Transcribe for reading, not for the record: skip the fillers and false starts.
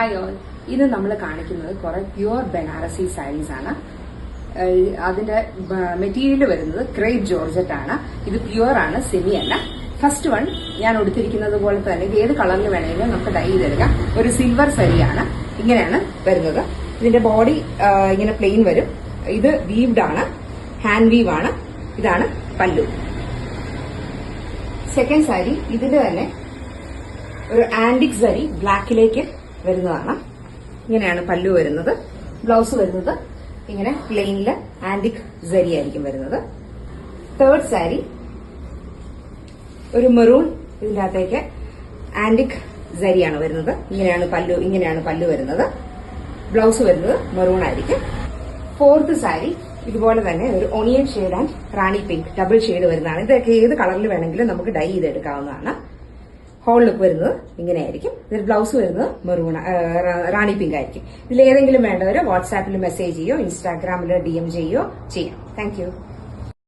Hi all, ഇത് നമ്മൾ കാണിക്കുന്നത് കുറെ പ്യുവർ ബനാറസി സാരീസ് ആണ്. അതിന്റെ മെറ്റീരിയൽ വരുന്നത് ക്രേപ്പ് ജോർജറ്റ് ആണ്. ഇത് പ്യുവർ ആണ്, സെമി അല്ല. ഫസ്റ്റ് വൺ ഞാൻ ഉടുത്തിരിക്കുന്നത് പോലെ തന്നെ ഏത് കളറിൽ വേണമെങ്കിലും നമുക്ക് ഡൈ ചെയ്തെടുക്കാം. ഒരു സിൽവർ സാരിയാണ്. ഇങ്ങനെയാണ് വരുന്നത്. ഇതിന്റെ ബോഡി ഇങ്ങനെ പ്ലെയിൻ വരും. ഇത് വീവ്ഡ് ആണ്, ഹാൻഡ് വീവ് ആണ്. ഇതാണ് പല്ലു. സെക്കൻഡ് സാരി ഇതിന്റെ തന്നെ ഒരു ആന്റിക് സാരി ബ്ലാക്കിലേക്ക് വരുന്നതാണ്. ഇങ്ങനെയാണ് പല്ലു വരുന്നത്. ബ്ലൗസ് വരുന്നത് ഇങ്ങനെ പ്ലെയിനില് ആന്റിക് സരി ആയിരിക്കും വരുന്നത്. തേർഡ് സാരി ഒരു മെറൂൺ, ഇതിന്റെ അകത്തേക്ക് ആന്റിക് സരിയാണ് വരുന്നത്. ഇങ്ങനെയാണ് പല്ലു വരുന്നത്. ബ്ലൗസ് വരുന്നത് മെറൂൺ ആയിരിക്കും. ഫോർത്ത് സാരി ഇതുപോലെ തന്നെ ഒരു onion shade and Rani pink double shade വരുന്നതാണ്. ഇതൊക്കെ ഏത് കളറിൽ വേണമെങ്കിലും നമുക്ക് ഡൈ ചെയ്തെടുക്കാവുന്നതാണ്. ഹോൾ ലുക്ക് വരുന്നത് ഇങ്ങനെയായിരിക്കും. ഇതിൽ ബ്ലൗസ് വരുന്നത് മെറൂൺ റാണി പിങ്ക് ആയിരിക്കും. ഇതിലേതെങ്കിലും വേണ്ടവര് വാട്സാപ്പിൽ മെസ്സേജ് ചെയ്യോ ഇൻസ്റ്റാഗ്രാമിൽ DM ചെയ്യോ ചെയ്യാം. Thank you.